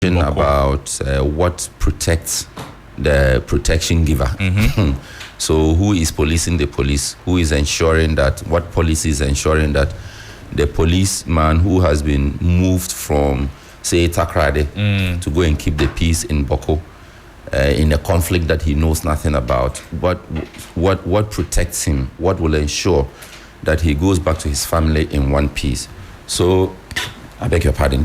about what protects the protection giver. So who is policing the police? Who is ensuring that, what policy is ensuring that the policeman who has been moved from, say, Takrade to go and keep the peace in Boko, in a conflict that he knows nothing about, what protects him? What will ensure that he goes back to his family in one piece? So, I beg your pardon.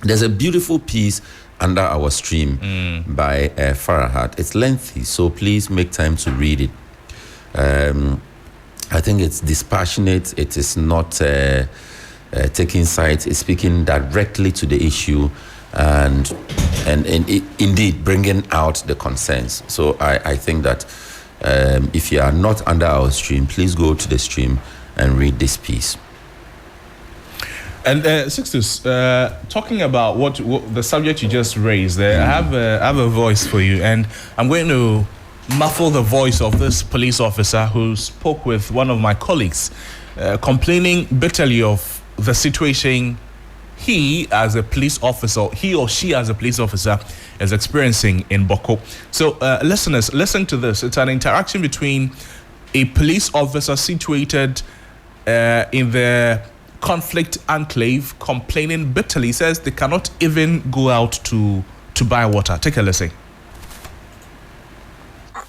There's a beautiful piece under our stream by Farahat. It's lengthy, so please make time to read it. I think it's dispassionate. It is not taking sides. It's speaking directly to the issue and indeed bringing out the concerns. So I think that if you are not under our stream, please go to the stream and read this piece. And Sixtus, talking about what the subject you just raised there, I have a voice for you, and I'm going to muffle the voice of this police officer who spoke with one of my colleagues, complaining bitterly of the situation he or she as a police officer is experiencing in Boko. So listeners, listen to this. It's an interaction between a police officer situated in the conflict enclave, complaining bitterly. Says they cannot even go out to buy water. Take a listen.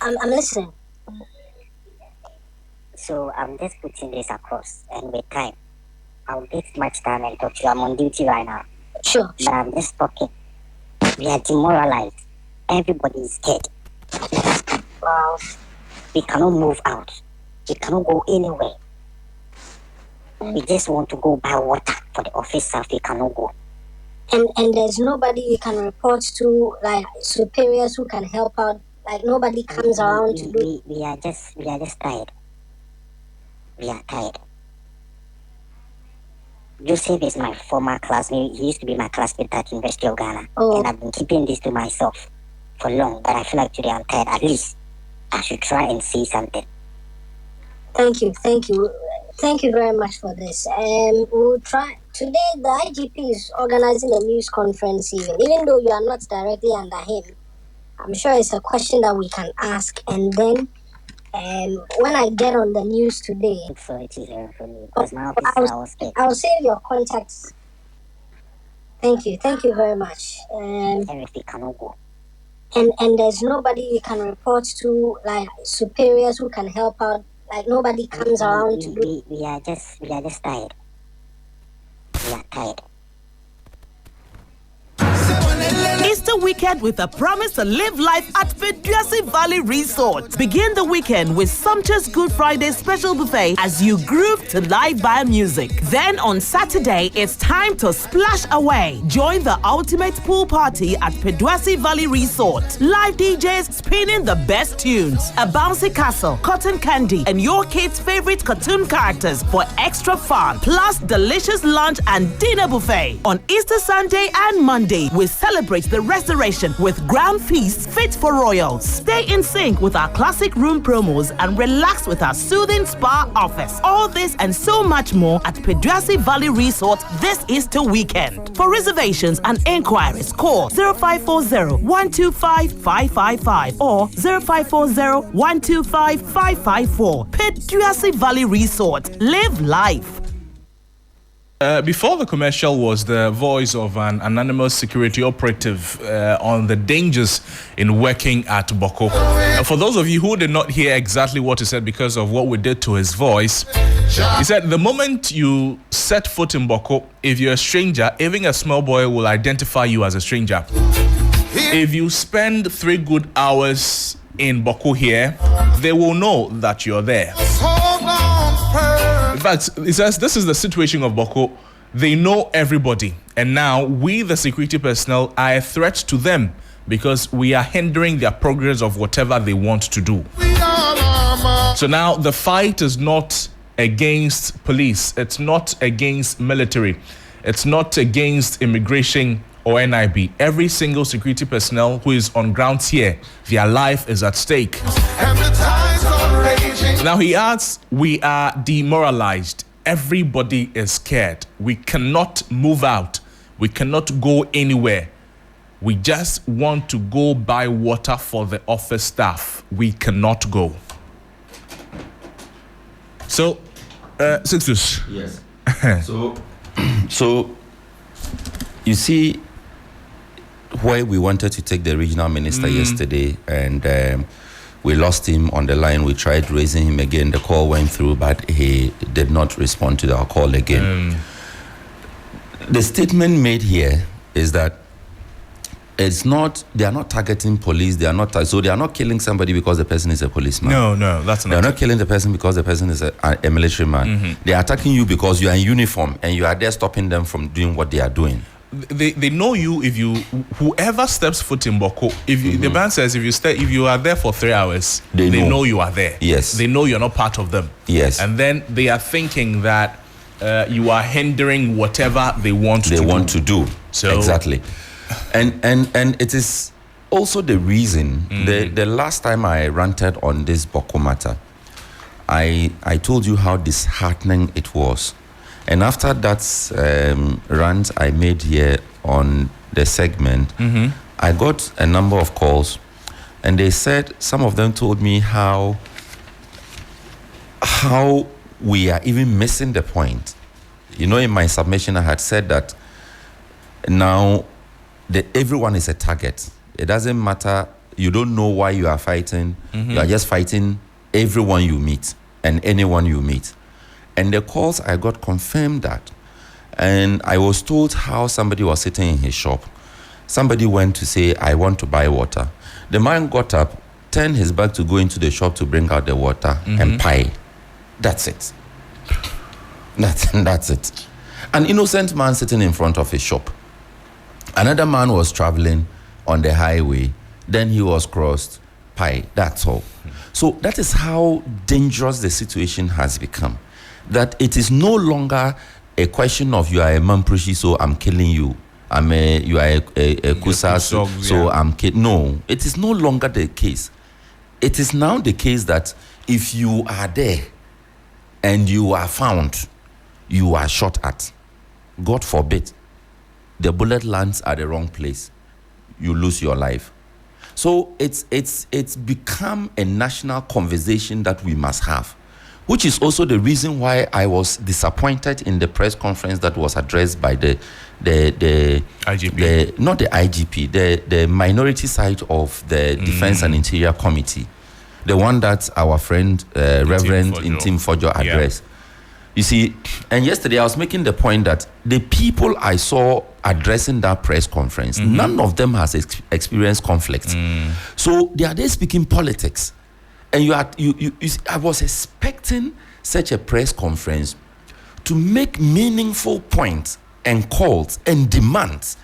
I'm listening. So I'm just putting this across, and with time, I'll take much time and talk to you. I'm on duty right now. Sure. But I'm just talking. We are demoralized. Everybody is scared. Well, we cannot move out. We cannot go anywhere. We just want to go buy water for the officers. We cannot go. And there's nobody we can report to, like superiors who can help out. Like nobody comes around to do. We are just tired. We are tired. Joseph is my former classmate. He used to be my classmate at University of Ghana. And I've been keeping this to myself for long. But I feel like today I'm tired. At least I should try and say something. Thank you very much for this. We'll try. Today, the IGP is organizing a news conference even though you are not directly under him. I'm sure it's a question that we can ask. And then when I get on the news today, I'll save your contacts. Thank you very much. And there's nobody we can report to, like superiors who can help out. Like nobody comes around to do. We are just tired. We are tired. Easter weekend with a promise to live life at Peduasi Valley Resort. Begin the weekend with sumptuous Good Friday special buffet as you groove to live band music. Then on Saturday, it's time to splash away. Join the ultimate pool party at Peduasi Valley Resort. Live DJs spinning the best tunes, a bouncy castle, cotton candy, and your kids' favorite cartoon characters for extra fun. Plus delicious lunch and dinner buffet. On Easter Sunday and Monday, we celebrate the restoration with grand feasts fit for royals. Stay in sync with our classic room promos and relax with our soothing spa offers. All this and so much more at Peduasi Valley Resort this Easter weekend. For reservations and inquiries, call 0540-125-555 or 0540-125-554. Peduasi Valley Resort. Live life. Before the commercial was the voice of an anonymous security operative on the dangers in working at Boko. For those of you who did not hear exactly what he said because of what we did to his voice, he said the moment you set foot in Boko, if you're a stranger, even a small boy will identify you as a stranger. If you spend 3 good hours in Boko here, they will know that you're there. In fact, he says this is the situation of Boko. They know everybody. And now we, the security personnel, are a threat to them because we are hindering their progress of whatever they want to do. So now the fight is not against police. It's not against military. It's not against immigration or NIB. Every single security personnel who is on grounds here, their life is at stake. Now he adds, we are demoralized. Everybody is scared. We cannot move out We cannot go anywhere. We just want to go buy water for the office staff. We cannot go. So, Sixtus. Yes. So you see where we wanted to take the regional minister yesterday, and we lost him on the line. We tried raising him again. The call went through, but he did not respond to our call again. The statement made here is that they are not targeting police. They are not killing somebody because the person is a policeman. No, that's not. They are not killing the person because the person is a military man. They are attacking you because you are in uniform and you are there stopping them from doing what they are doing. They know you if you, whoever steps foot in Boko, if you, the ban says if you are there for 3 hours, they know you are there. Yes. They know you're not part of them. Yes. And then they are thinking that you are hindering whatever they want to do. So exactly. And it is also the reason the last time I ranted on this Boko matter, I told you how disheartening it was. And after that rant I made here on the segment, I got a number of calls, and they said, some of them told me how we are even missing the point. You know, in my submission I had said that now everyone is a target. It doesn't matter. You don't know why you are fighting. You are just fighting everyone you meet and anyone you meet. And the calls I got confirmed that. And I was told how somebody was sitting in his shop. Somebody went to say, I want to buy water. The man got up, turned his back to go into the shop to bring out the water and pie. That's it. That's it. An innocent man sitting in front of his shop. Another man was traveling on the highway. Then he was crossed. Pie. That's all. So that is how dangerous the situation has become. That it is no longer a question of you are a Mampushi, so I'm killing you. You are a Kusas, so I'm killing. No, it is no longer the case. It is now the case that if you are there and you are found, you are shot at. God forbid, the bullet lands at the wrong place, you lose your life. So it's become a national conversation that we must have, which is also the reason why I was disappointed in the press conference that was addressed by the IGP, not the IGP, the minority side of the Defense and Interior Committee, the one that our friend Reverend Intim Fojo addressed. You see, and yesterday I was making the point that the people I saw addressing that press conference, none of them has experienced conflict. So they are there speaking politics. And I was expecting such a press conference to make meaningful points and calls and demands.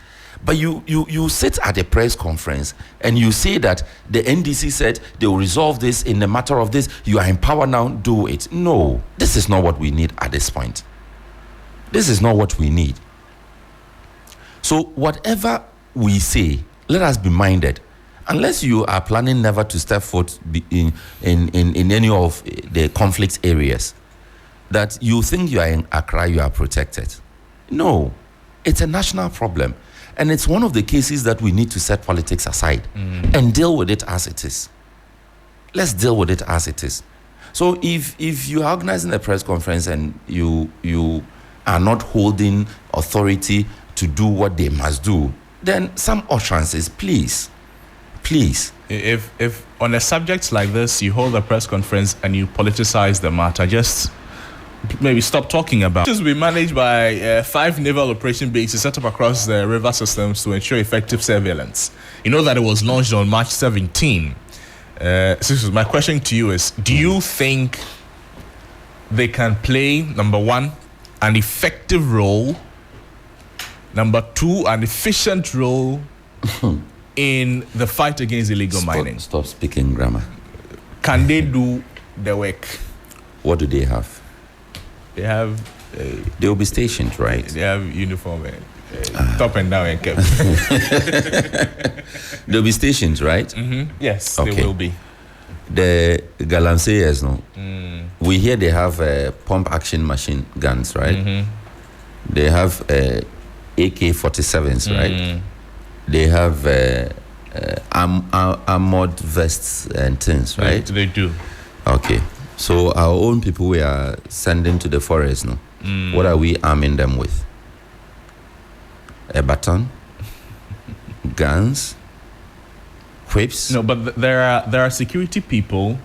But you sit at a press conference and you say that the NDC said they will resolve this in the matter of this. You are in power now, do it. No, this is not what we need at this point. This is not what we need. So whatever we say, let us be minded. Unless you are planning never to step foot in any of the conflict areas, that you think you are in Accra, you are protected. No, it's a national problem. And it's one of the cases that we need to set politics aside and deal with it as it is. Let's deal with it as it is. So if you are organizing a press conference and you are not holding authority to do what they must do, then some utterances, please. If on a subject like this you hold a press conference and you politicize the matter, just maybe stop talking about it. This will be managed by 5 naval operation bases set up across the river systems to ensure effective surveillance. You know that it was launched on March 17. My question to you is, do you think they can play, number one, an effective role, number two, an efficient role in the fight against illegal mining? Stop speaking grammar. Can they do the work? What do they have? They have... they will be stationed, right? They have uniform, top and down and kept. They'll be stationed, right? Yes, okay. They will be. The Galamseyers, no? We hear they have pump action machine guns, right? They have AK-47s, right? They have armored vests and things, right? They do. Okay. So our own people we are sending to the forest, no? What are we arming them with? A baton? Guns? Whips? No, but there are security people,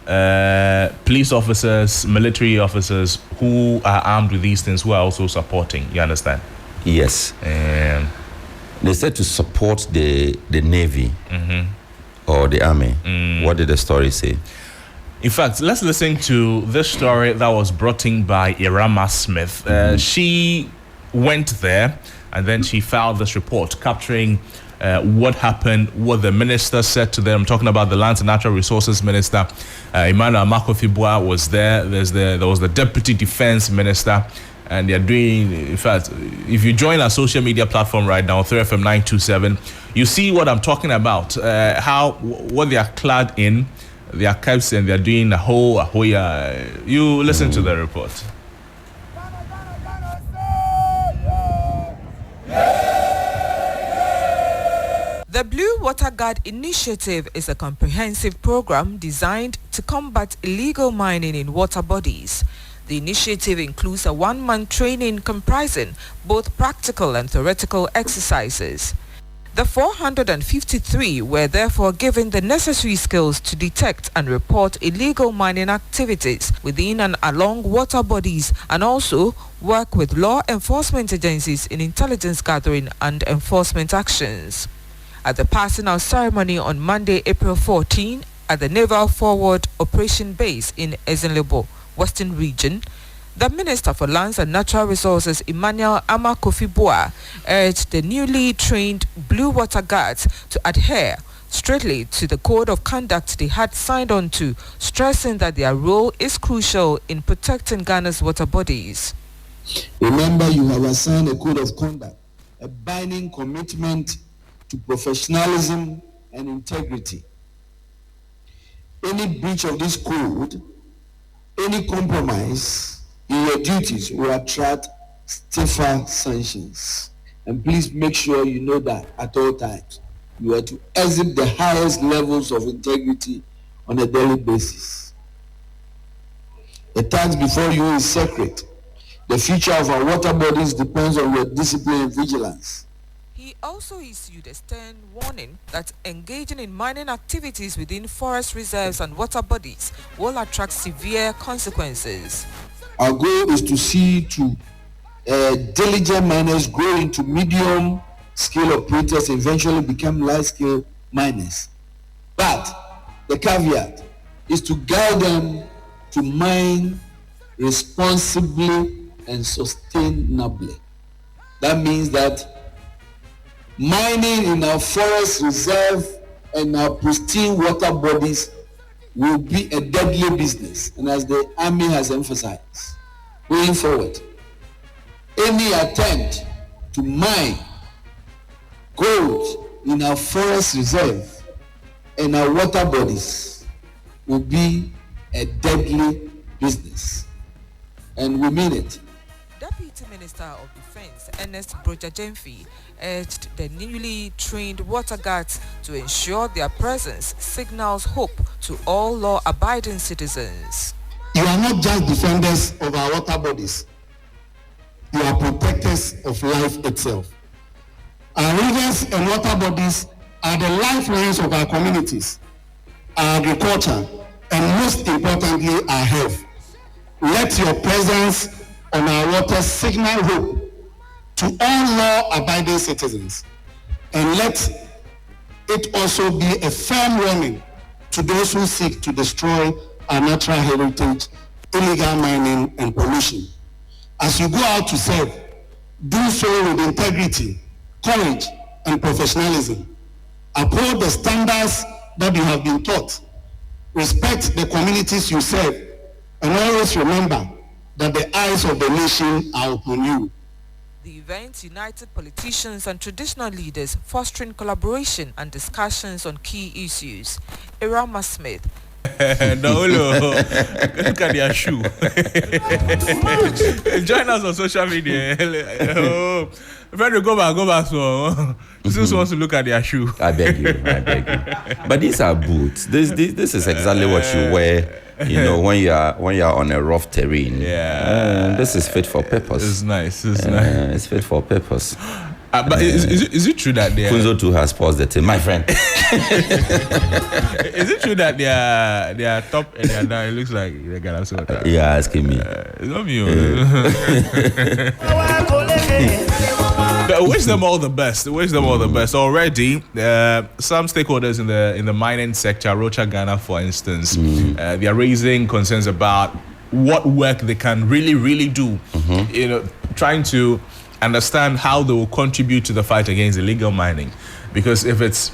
police officers, military officers who are armed with these things who are also supporting. You understand? Yes. They said to support the Navy or the Army. What did the story say? In fact, let's listen to this story that was brought in by Irama Smith. She went there and then she filed this report capturing what happened, what the minister said to them. I'm talking about the Lands and Natural Resources Minister. Emmanuel Makofibua was there. There was the Deputy Defense Minister. And they're doing, in fact, if you join our social media platform right now, 3FM 927, you see what I'm talking about. What they are clad in, their caps, and they're doing a whole you listen to the report. The Blue Water Guard Initiative is a comprehensive program designed to combat illegal mining in water bodies. The initiative includes a one-month training comprising both practical and theoretical exercises. The 453 were therefore given the necessary skills to detect and report illegal mining activities within and along water bodies and also work with law enforcement agencies in intelligence gathering and enforcement actions. At the passing out ceremony on Monday, April 14, at the Naval Forward Operation Base in Ezinlebo, Western Region, the Minister for Lands and Natural Resources, Emmanuel Amakofibua, urged the newly trained Blue Water Guards to adhere strictly to the code of conduct they had signed on to, stressing that their role is crucial in protecting Ghana's water bodies. Remember, you have assigned a code of conduct, a binding commitment to professionalism and integrity. Any breach of this code, any compromise in your duties will attract stiffer sanctions. And please make sure you know that at all times. You are to exhibit the highest levels of integrity on a daily basis. The task before you is sacred. The future of our water bodies depends on your discipline and vigilance. He also issued a stern warning that engaging in mining activities within forest reserves and water bodies will attract severe consequences. Our goal is to see to diligent miners grow into medium-scale operators and eventually become large-scale miners. But the caveat is to guide them to mine responsibly and sustainably. That means that mining in our forest reserve and our pristine water bodies will be a deadly business, and as the Army has emphasized, going forward, any attempt to mine gold in our forest reserve and our water bodies will be a deadly business, and we mean it. Deputy Minister of Defense Ernest Broja-Jemfi urged the newly trained water guards to ensure their presence signals hope to all law-abiding citizens. You are not just defenders of our water bodies. You are protectors of life itself. Our rivers and water bodies are the lifelines of our communities, our agriculture, and most importantly, our health. Let your presence on our water signal hope to all law-abiding citizens, and let it also be a firm warning to those who seek to destroy our natural heritage, illegal mining, and pollution. As you go out to serve, do so with integrity, courage, and professionalism. Uphold the standards that you have been taught. Respect the communities you serve, and always remember that the eyes of the nation are upon you. The event united politicians and traditional leaders, fostering collaboration and discussions on key issues. Irama Smith, Dong-Ullon, look at their shoe. Join us on social media. Oh, Frederick, go back. So, Sixtus wants to look at their shoe. I beg you. But these are boots. This is exactly what you wear. You know, when you are on a rough terrain. Yeah. This is fit for purpose. It's nice. It's fit for purpose. But is it true that they Kunzo too has paused the thing, my friend? Is it true that they are top and they are down? It looks like they got us. Yeah, asking me. It's not me. But wish them all the best. Already, some stakeholders in the mining sector, Rocha Ghana, for instance, they are raising concerns about what work they can really do. You know, trying to understand how they will contribute to the fight against illegal mining, because if it's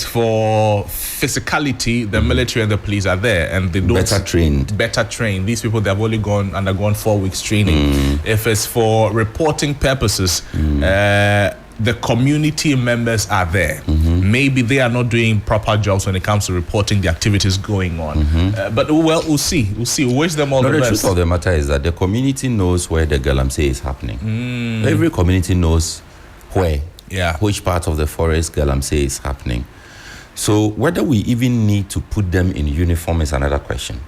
for physicality, the military and the police are there and they don't better trained. These people, they have only undergone 4 weeks training. If it's for reporting purposes, the community members are there. Maybe they are not doing proper jobs when it comes to reporting the activities going on. But we'll see. We'll wish them all the best. The truth of the matter is that the community knows where the galamsey is happening. Every community knows which part of the forest galamsey is happening. So whether we even need to put them in uniform is another question.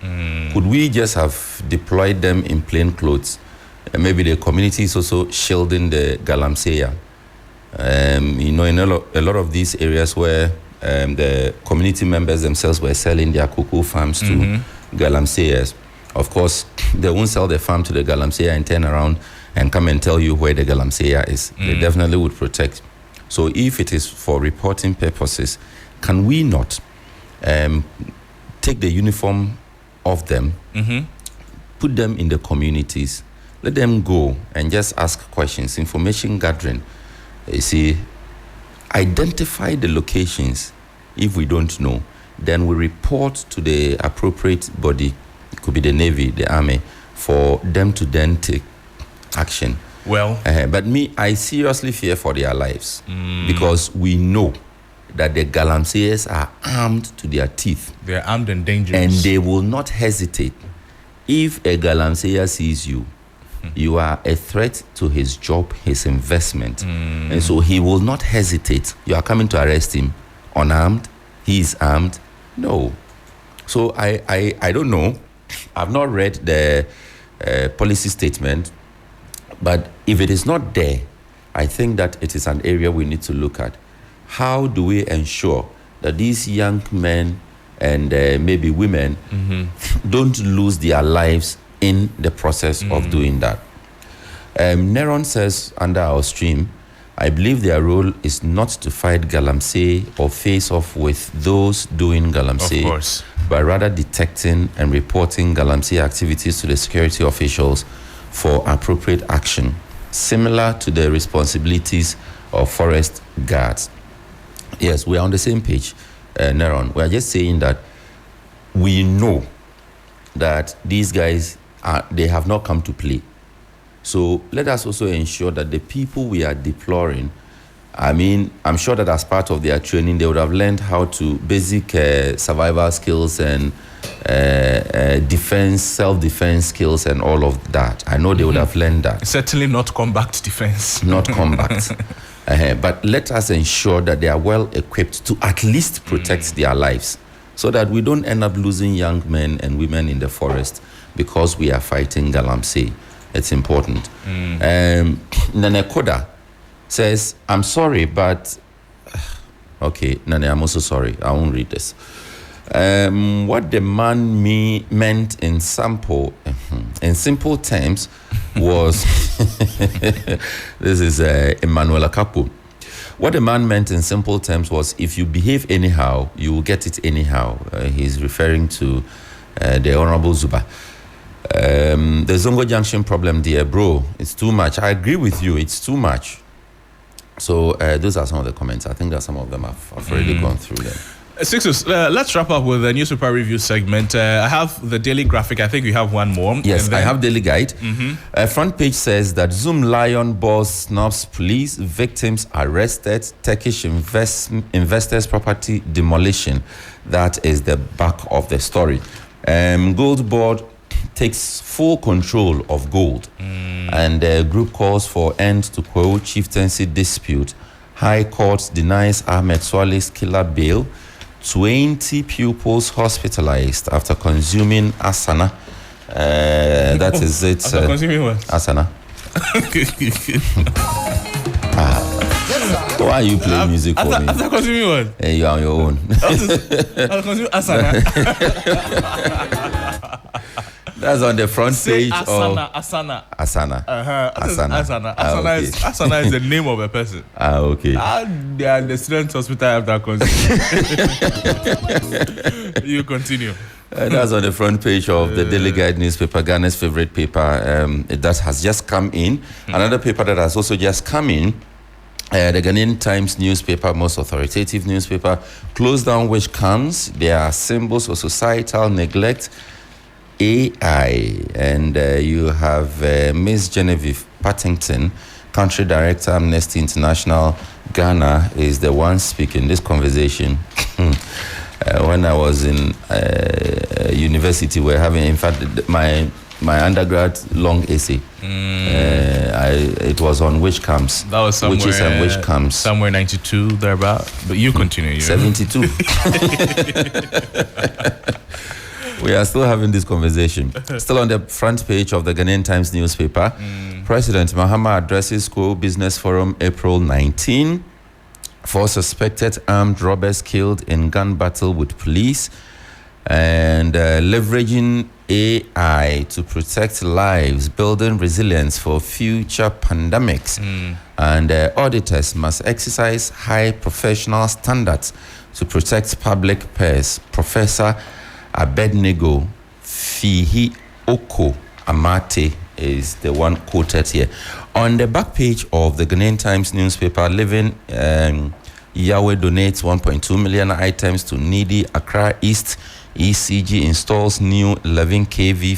Could we just have deployed them in plain clothes? Maybe the community is also shielding the galamsey. You know, in a lot of these areas where the community members themselves were selling their cocoa farms to galamseyers, of course, they won't sell the farm to the galamseyer and turn around and come and tell you where the galamseyer is. They definitely would protect. So if it is for reporting purposes, can we not take the uniform off them, put them in the communities, let them go and just ask questions, information gathering. You see, identify the locations. If we don't know, then we report to the appropriate body. It could be the Navy, the Army, for them to then take action. Well, but I seriously fear for their lives because we know that the galamseyers are armed to their teeth. They are armed and dangerous. And they will not hesitate. If a galamseyer sees you, you are a threat to his job, his investment. And so he will not hesitate. You are coming to arrest him unarmed. He is armed. No. So I don't know. I've not read the policy statement. But if it is not there, I think that it is an area we need to look at. How do we ensure that these young men and maybe women don't lose their lives in the process of doing that? Neron says under our stream, I believe their role is not to fight galamsey or face off with those doing galamsey, but rather detecting and reporting galamsey activities to the security officials for appropriate action, similar to the responsibilities of forest guards. Yes, we are on the same page, Neron. We are just saying that we know that these guys they have not come to play. So let us also ensure that the people we are deploying, I mean, I'm sure that as part of their training, they would have learned how to basic survival skills and self-defense skills and all of that. I know they would have learned that. Certainly not combat defense. Not combat. But let us ensure that they are well equipped to at least protect their lives so that we don't end up losing young men and women in the forest because we are fighting galamsey. It's important. Nane Koda says, I'm sorry, but... Okay, Nane, I'm also sorry. I won't read this. What the man meant in simple terms was... This is Emmanuel Akapu. What the man meant in simple terms was, if you behave anyhow, you will get it anyhow. He's referring to the Honorable Zuba. The Zongo Junction problem, dear bro, it's too much. I agree with you, it's too much. So those are some of the comments. I think that some of them I've already gone through them. Sixtus, let's wrap up with the newspaper review segment. I have the Daily Graphic. I think we have one more. Yes, I have Daily Guide. Front page says that Zoom Lion boss snubs police, victims arrested, Turkish investors' property demolition. That is the back of the story. Gold Board takes full control of gold, and the group calls for end to quote chieftaincy dispute. High Court denies Ahmed Swale's killer bail. 20 pupils hospitalized after consuming asana. That is it. After consuming what? Asana. Why are you playing music for me? After consuming what? Hey, you are on your own. After consuming asana. That's on the front page Asana. of Asana. Asana. Asana. Okay. Asana is the name of a person. Okay. They are the student hospital after consuming. You continue. That's on the front page of the Daily Guide newspaper, Ghana's favorite paper. That has just come in. Another paper that has also just come in, the Ghanaian Times newspaper, most authoritative newspaper, closed down which comes. There are symbols of societal neglect, AI, and you have Miss Genevieve Partington, country director, Amnesty International Ghana, is the one speaking this conversation. When I was in university, we're having, in fact, my undergrad long essay. It was on which comes. That was somewhere. Which is and which comes. Somewhere 92 thereabout. But you continue. 72. We are still having this conversation. Still on the front page of the Ghanaian Times newspaper. President Mahama addresses School Business Forum April 19. 4 suspected armed robbers killed in gun battle with police. And leveraging AI to protect lives, building resilience for future pandemics. And auditors must exercise high professional standards to protect public purse. Professor Abednego Fihi Oko Amate is the one quoted here. On the back page of the Ghanaian Times newspaper, Living Yahweh donates 1.2 million items to needy Accra East. ECG installs new 11 kV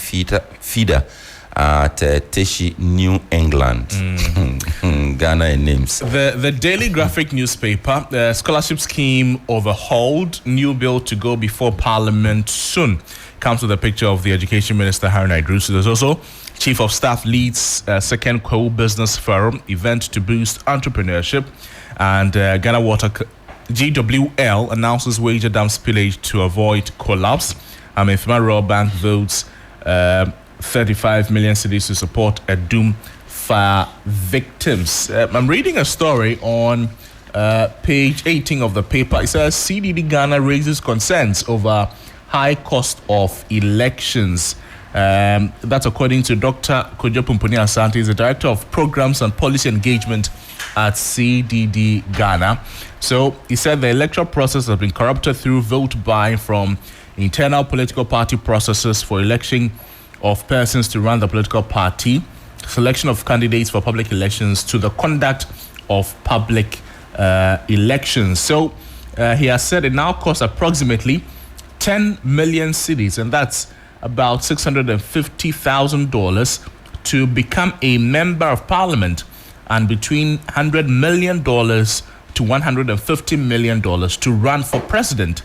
feeder at Teshi, New England. Ghana and names. The Daily Graphic newspaper, the scholarship scheme overhauled, new bill to go before Parliament soon. Comes with a picture of the Education Minister, Harry Idris. There's also Chief of Staff leads second co-business forum event to boost entrepreneurship. And Ghana Water GWL announces Wager Dam spillage to avoid collapse. Ifema Royal Bank votes 35 million cedis to support a doom fire victims. I'm reading a story on page 18 of the paper. It says CDD Ghana raises concerns over high cost of elections. That's according to Dr. Kojo Pumpuni Asante, he's the Director of Programs and Policy Engagement at CDD Ghana. So he said the electoral process has been corrupted through vote buying from internal political party processes for election of persons to run the political party, selection of candidates for public elections, to the conduct of public elections. So he has said it now costs approximately 10 million cedis, and that's about $650,000 to become a member of parliament, and between $100 million to $150 million to run for president.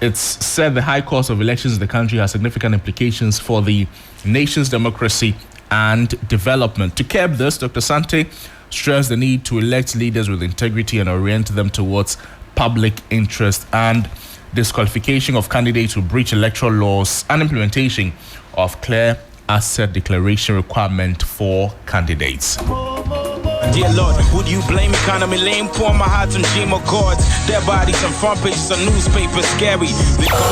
It's said the high cost of elections in the country has significant implications for the nation's democracy and development. To curb this, Dr. Sante stressed the need to elect leaders with integrity and orient them towards public interest, and disqualification of candidates who breach electoral laws, and implementation of clear asset declaration requirement for candidates. Dear Lord, would you blame me? Kind of me lame, pour my heart some GMO chords. Their bodies on front pages of newspapers, scary. They call me